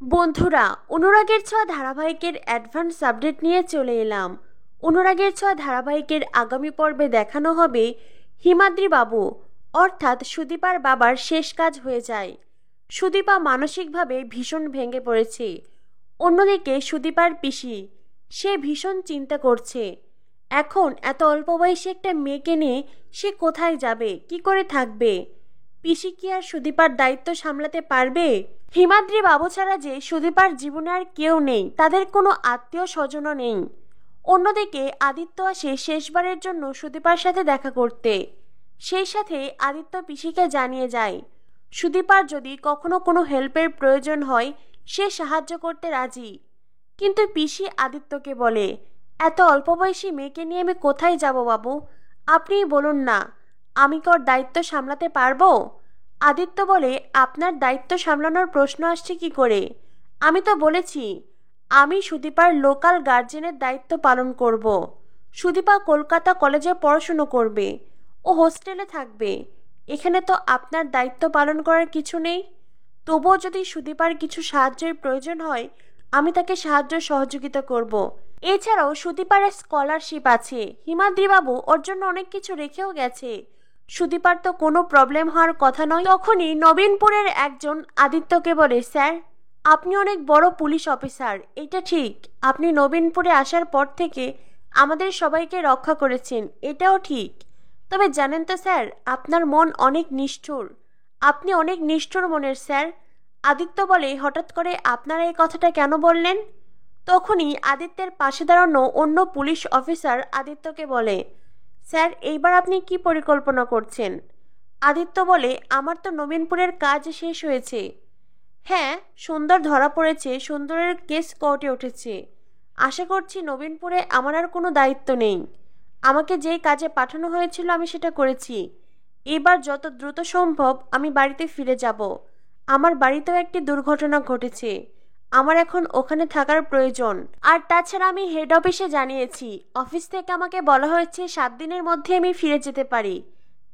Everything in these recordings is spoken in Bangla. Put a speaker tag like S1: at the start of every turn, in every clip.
S1: বন্ধুরা, অনুরাগের ছোঁয়া ধারাবাহিকের অ্যাডভান্স আপডেট নিয়ে চলে এলাম। অনুরাগের ছোঁয়া ধারাবাহিকের আগামী পর্বে দেখানো হবে হিমাদ্রি বাবু অর্থাৎ সুদীপার বাবার শেষ কাজ হয়ে যায়। সুদীপা মানসিকভাবে ভীষণ ভেঙে পড়েছে। অন্যদিকে সুদীপার পিসি সে ভীষণ চিন্তা করছে, এখন এত অল্প বয়সী একটা মেয়েকে নিয়ে সে কোথায় যাবে, কি করে থাকবে? পিসি কি আর সুদীপার দায়িত্ব সামলাতে পারবে? হিমাদ্রি বাবু ছাড়া যে সুদীপার জীবনে আর কেউ নেই, তাদের কোনো আত্মীয় স্বজনও নেই। অন্যদিকে আদিত্য আসে শেষবারের জন্য সুদীপার সাথে দেখা করতে। সেই সাথে আদিত্য পিসিকে জানিয়ে যায় সুদীপার যদি কখনো কোনো হেল্পের প্রয়োজন হয় সে সাহায্য করতে রাজি। কিন্তু পিসি আদিত্যকে বলে, এত অল্প বয়সী মেয়েকে নিয়ে আমি কোথায় যাব বাবু? আপনিই বলুন না, আমি কি ওর দায়িত্ব সামলাতে পারবো? আদিত্য বলে, আপনার দায়িত্ব সামলানোর প্রশ্ন আসছে কি করে? আমি তো বলেছি আমি সুদীপার লোকাল গার্জেনের দায়িত্ব পালন করব। সুদীপা কলকাতা কলেজে পড়াশুনো করবে, ও হোস্টেলে থাকবে। এখানে তো আপনার দায়িত্ব পালন করার কিছু নেই। তবুও যদি সুদীপার কিছু সাহায্যের প্রয়োজন হয় আমি তাকে সাহায্য সহযোগিতা করব। এছাড়াও সুদীপার স্কলারশিপ আছে, হিমাদ্রিবাবু ওর জন্য অনেক কিছু রেখেও গেছে। সুদীপার তো কোনো প্রবলেম হওয়ার কথা নয়। তখনই নবীনপুরের একজন আদিত্যকে বলে, স্যার আপনি অনেক বড় পুলিশ অফিসার, এটা ঠিক। আপনি নবীনপুরে আসার পর থেকে আমাদের সবাইকে রক্ষা করেছেন, এটাও ঠিক। তবে জানেন তো স্যার, আপনার মন অনেক নিষ্ঠুর। আপনি অনেক নিষ্ঠুর মনের স্যার। আদিত্য বলে, হঠাৎ করে আপনারা এই কথাটা কেন বললেন? তখনই আদিত্যের পাশে দাঁড়ানো অন্য পুলিশ অফিসার আদিত্যকে বলে, স্যার এইবার আপনি কি পরিকল্পনা করছেন? আদিত্য বলে, আমার তো নবীনপুরের কাজ শেষ হয়েছে। হ্যাঁ, সুন্দর ধরা পড়েছে, সুন্দরের কেস কোর্টে উঠেছে। আশা করছি নবীনপুরে আমার আর কোনো দায়িত্ব নেই। আমাকে যেই কাজে পাঠানো হয়েছিল আমি সেটা করেছি। এবার যত দ্রুত সম্ভব আমি বাড়িতে ফিরে যাব। আমার বাড়িতেও একটি দুর্ঘটনা ঘটেছে, আমার এখন ওখানে থাকার প্রয়োজন। আর তাছাড়া আমি হেড অফিসে জানিয়েছি, অফিস থেকে আমাকে বলা হয়েছে 7 দিনের মধ্যে আমি ফিরে যেতে পারি।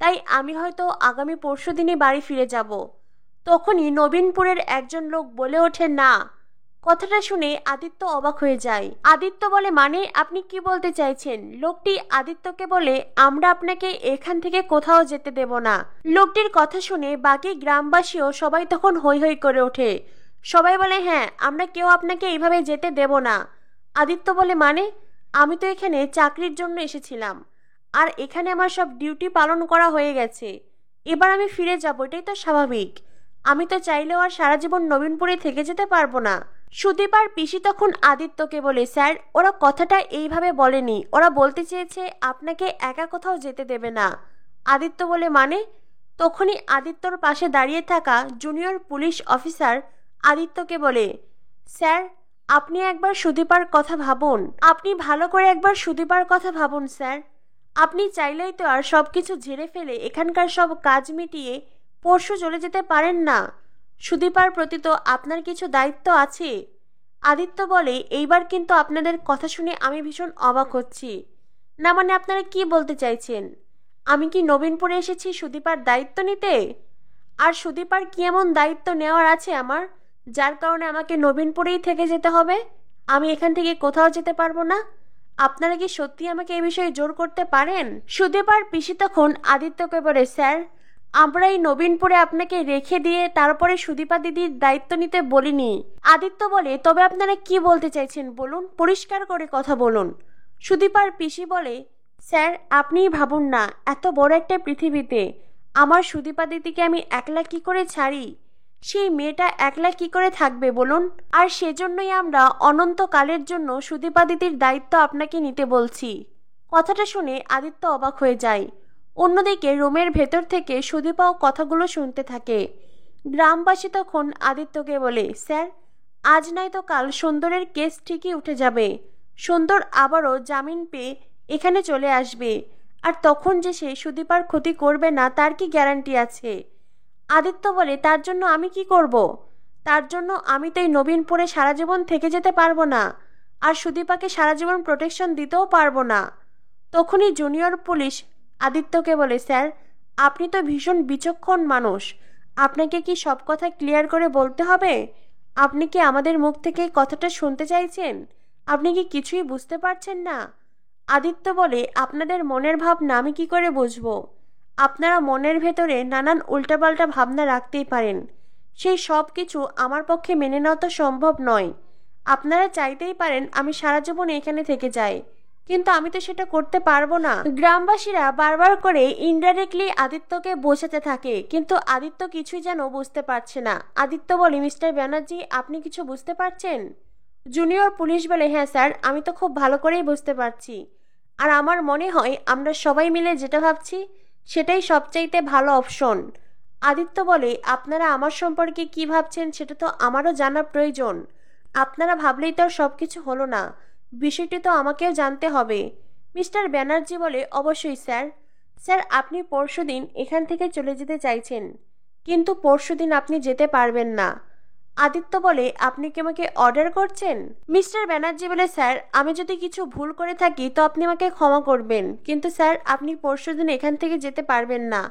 S1: তাই আমি হয়তো আগামী পরশু দিনই বাড়ি ফিরে যাব। তখনই নবীনপুরের একজন লোক বলে ওঠে, না। কথাটা শুনে আদিত্য অবাক হয়ে যায়। আদিত্য বলে, মানে আপনি কি বলতে চাইছেন? লোকটি আদিত্যকে বলে, আমরা আপনাকে এখান থেকে কোথাও যেতে দেব না। লোকটির কথা শুনে বাকি গ্রামবাসীও সবাই তখন হৈ হৈ করে ওঠে। সবাই বলে, হ্যাঁ, আমরা কেউ আপনাকে এইভাবে যেতে দেব না। আদিত্য বলে, মানে? আমি তো এখানে চাকরির জন্য এসেছিলাম, আর এখানে আমার সব ডিউটি পালন করা হয়ে গেছে। এবার আমি ফিরে যাব, এটাই তো স্বাভাবিক। আমি তো চাইলেও আর সারা জীবন নবীনপুরে থেকে যেতে পারবো না। সুদীপ আর পিসি তখন আদিত্যকে বলে, স্যার ওরা কথাটা এইভাবে বলেনি, ওরা বলতে চেয়েছে আপনাকে একা কোথাও যেতে দেবে না। আদিত্য বলে, মানে? তখনই আদিত্যর পাশে দাঁড়িয়ে থাকা জুনিয়র পুলিশ অফিসার আদিত্যকে বলে, স্যার আপনি একবার সুদীপার কথা ভাবুন। আপনি ভালো করে একবার সুদীপার কথা ভাবুন স্যার। আপনি চাইলেই তো আর সবকিছু ঝেড়ে ফেলে এখানকার সব কাজ মিটিয়ে পরশু চলে যেতে পারেন না। সুদীপার প্রতি তো আপনার কিছু দায়িত্ব আছে। আদিত্য বলে, এইবার কিন্তু আপনাদের কথা শুনে আমি ভীষণ অবাক হচ্ছি। না মানে আপনারা কি বলতে চাইছেন? আমি কি নবীনপুরে এসেছি সুদীপার দায়িত্ব নিতে? আর সুদীপার কি এমন দায়িত্ব নেওয়ার আছে আমার, যার কারণে আমাকে নবীনপুরেই থেকে যেতে হবে? আমি এখান থেকে কোথাও যেতে পারবো না। আপনারা কি সত্যি আমাকে এই বিষয়ে জোর করতে পারেন? সুদীপ আর পিসি তখন আদিত্যকে বলে, স্যার আমরা এই নবীনপুরে আপনাকে রেখে দিয়ে তারপরে সুদীপা দিদির দায়িত্ব নিতে বলিনি। আদিত্য বলে, তবে আপনারা কি বলতে চাইছেন বলুন, পরিষ্কার করে কথা বলুন। সুদীপ আর পিসি বলে, স্যার আপনিই ভাবুন না, এত বড় একটা পৃথিবীতে আমার সুদীপা দিদিকে আমি একলা কি করে ছাড়ি? সেই মেয়েটা একলা কি করে থাকবে বলুন? আর সেজন্যই আমরা অনন্তকালের জন্য সুদীপা দিদির দায়িত্ব আপনাকে নিতে বলছি। কথাটা শুনে আদিত্য অবাক হয়ে যায়। অন্যদিকে রুমের ভেতর থেকে সুদীপাও কথাগুলো শুনতে থাকে। গ্রামবাসী তখন আদিত্যকে বলে, স্যার আজ নাই তো কাল সুন্দরের কেস ঠিকই উঠে যাবে। সুন্দর আবারও জামিন পেয়ে এখানে চলে আসবে, আর তখন যে সে সুদীপার ক্ষতি করবে না তার কি গ্যারান্টি আছে? আদিত্য বলে, তার জন্য আমি কি করব? তার জন্য আমি তো এই নবীনপুরে সারা জীবন থেকে যেতে পারবো না, আর সুদীপাকে সারা জীবন প্রোটেকশন দিতেও পারবো না। তখনই জুনিয়র পুলিশ আদিত্যকে বলে, স্যার আপনি তো ভীষণ বিচক্ষণ মানুষ, আপনাকে কি সব কথা ক্লিয়ার করে বলতে হবে? আপনি কি আমাদের মুখ থেকে কথাটা শুনতে চাইছেন? আপনি কি কিছুই বুঝতে পারছেন না? আদিত্য বলে, আপনাদের মনের ভাবনা আমি কি করে বুঝবো? আপনারা মনের ভেতরে নানান উল্টাপাল্টা ভাবনা রাখতেই পারেন, সেই সব কিছু আমার পক্ষে মেনে নেওয়া তো সম্ভব নয়। আপনারা চাইতেই পারেন আমি সারা জীবন এখানে থেকে যাই, কিন্তু আমি তো সেটা করতে পারবো না। গ্রামবাসীরা বারবার করে ইনডাইরেক্টলি আদিত্যকে বোঝাতে থাকে, কিন্তু আদিত্য কিছুই যেন বুঝতে পারছে না। আদিত্য বলে, মিস্টার ব্যানার্জি, আপনি কিছু বুঝতে পারছেন? জুনিয়র পুলিশ বলে, হ্যাঁ স্যার, আমি তো খুব ভালো করেই বুঝতে পারছি। আর আমার মনে হয় আমরা সবাই মিলে যেটা ভাবছি সেটাই সবচাইতে ভালো অপশন। আদিত্য বলে, আপনারা আমার সম্পর্কে কি ভাবছেন সেটা তো আমারও জানা প্রয়োজন। আপনারা ভাবলেই তো সব কিছু হলো না, বিষয়টি তো আমাকেও জানতে হবে। মিস্টার ব্যানার্জি বলে, অবশ্যই স্যার। স্যার, আপনি পরশুদিন এখান থেকে চলে যেতে চাইছেন, কিন্তু পরশুদিন আপনি যেতে পারবেন না। আদিত্য বলে, আপনি কি আমাকে অর্ডার করছেন? মিস্টার ব্যানার্জি বলে, স্যার, আমি যদি কিছু ভুল করে থাকি তো আপনি আমাকে ক্ষমা করবেন, কিন্তু স্যার আপনি পরশুদিন এখান থেকে যেতে পারবেন না।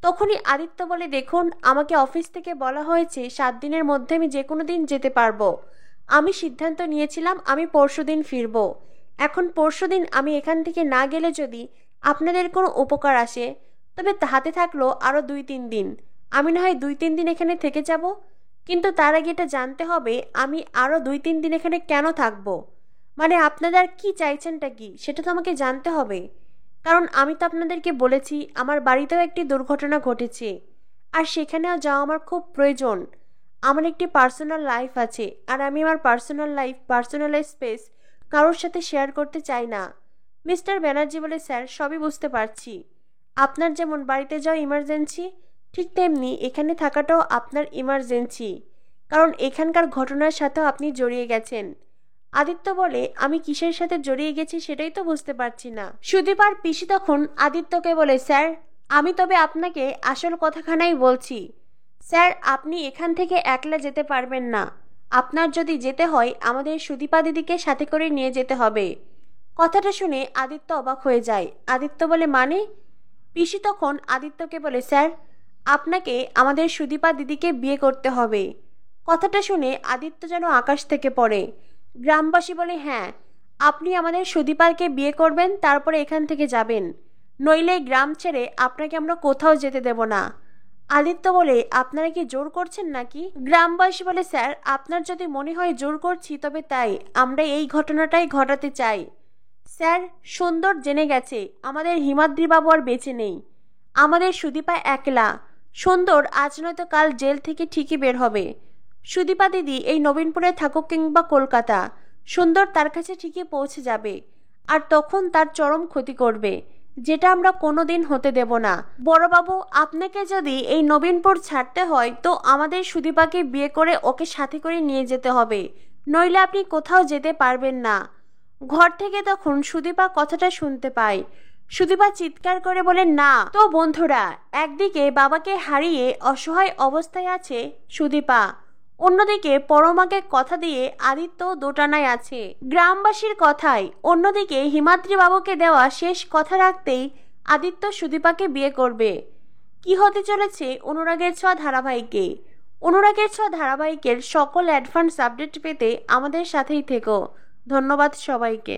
S1: তখনই আদিত্য বলে, দেখুন, আমাকে অফিস থেকে বলা হয়েছে 7 দিনের মধ্যে আমি যে কোনো দিন যেতে পারবো। আমি সিদ্ধান্ত নিয়েছিলাম আমি পরশুদিন ফিরবো। এখন পরশুদিন আমি এখান থেকে না গেলে যদি আপনাদের কোনো উপকার আসে, তবে হাতে থাকলো আরও 2-3 দিন। আমি না হয় 2-3 দিন এখানে থেকে যাব, কিন্তু তার আগে এটা জানতে হবে আমি আরও 2-3 দিন এখানে কেন থাকবো। মানে আপনারা কি চাইছেনটা কি সেটা তো আমাকে জানতে হবে, কারণ আমি তো আপনাদেরকে বলেছি আমার বাড়িতেও একটি দুর্ঘটনা ঘটেছে, আর সেখানেও যাওয়া আমার খুব প্রয়োজন। আমার একটি পার্সোনাল লাইফ আছে, আর আমি আমার পার্সোনাল লাইফ, পার্সোনাল স্পেস কারোর সাথে শেয়ার করতে চাই না। মিস্টার ব্যানার্জি বলে, স্যার সবই বুঝতে পারছি। আপনার যেমন বাড়িতে যাওয়া ইমার্জেন্সি, ঠিক তেমনি এখানে থাকাটাও আপনার ইমার্জেন্সি, কারণ এখানকার ঘটনার সাথেও আপনি জড়িয়ে গেছেন। আদিত্য বলে, আমি কিসের সাথে জড়িয়ে গেছি সেটাই তো বুঝতে পারছি না। সুদীপ আর পিসি তখন আদিত্যকে বলে, স্যার আমি তবে আপনাকে আসল কথাখানাই বলছি। স্যার, আপনি এখান থেকে একলা যেতে পারবেন না। আপনার যদি যেতে হয় আমাদের সুদীপা দিদিকে সাথে করে নিয়ে যেতে হবে। কথাটা শুনে আদিত্য অবাক হয়ে যায়। আদিত্য বলে, মানে? পিসি তখন আদিত্যকে বলে, স্যার আপনাকে আমাদের সুদীপা দিদিকে বিয়ে করতে হবে। কথাটা শুনে আদিত্য যেন আকাশ থেকে পড়ে। গ্রামবাসী বলে, হ্যাঁ, আপনি আমাদের সুদীপাকে বিয়ে করবেন, তারপরে এখান থেকে যাবেন, নইলে গ্রাম ছেড়ে আপনাকে আমরা কোথাও যেতে দেব না। আদিত্য বলে, আপনারা কি জোর করছেন নাকি? গ্রামবাসী বলে, স্যার আপনার যদি মনে হয় জোর করছি তবে তাই, আমরা এই ঘটনাটাই ঘটাতে চাই। স্যার, সুন্দর জেনে গেছে আমাদের হিমাদ্রি বাবু আর বেঁচে নেই, আমাদের সুদীপা একলা। সুন্দর আজ নয়তো কাল জেল থেকে ঠিকই বের হবে। সুদীপা দিদি এই নবীনপুরে থাকুক কিংবা কলকাতা, সুন্দর তার কাছে ঠিকই পৌঁছে যাবে, আর তখন তার চরম ক্ষতি করবে, যেটা আমরা কোনোদিন হতে দেব না। বড়বাবু, আপনাকে যদি এই নবীনপুর ছাড়তে হয় তো আমাদের সুদীপাকে বিয়ে করে ওকে সাথে করে নিয়ে যেতে হবে, নইলে আপনি কোথাও যেতে পারবেন না। ঘর থেকে তখন সুদীপা কথাটা শুনতে পায়। সুদীপা চিৎকার করে বলে, না। তো বন্ধুরা, একদিকে বাবাকে হারিয়ে অসহায় অবস্থায় আছে সুদীপা, অন্যদিকে পরমাকে কথা দিয়ে আদিত্য দোটানায় আছে গ্রামবাসীর কথায়। অন্যদিকে হিমাদ্রি বাবুকে দেওয়া শেষ কথা রাখতেই আদিত্য সুদীপাকে বিয়ে করবে। কি হতে চলেছে অনুরাগের ছোঁয়া ধারাবাহিকে? অনুরাগের ছোঁয়া ধারাবাহিকের সকল অ্যাডভান্স আপডেট পেতে আমাদের সাথেই থেকো। ধন্যবাদ সবাইকে।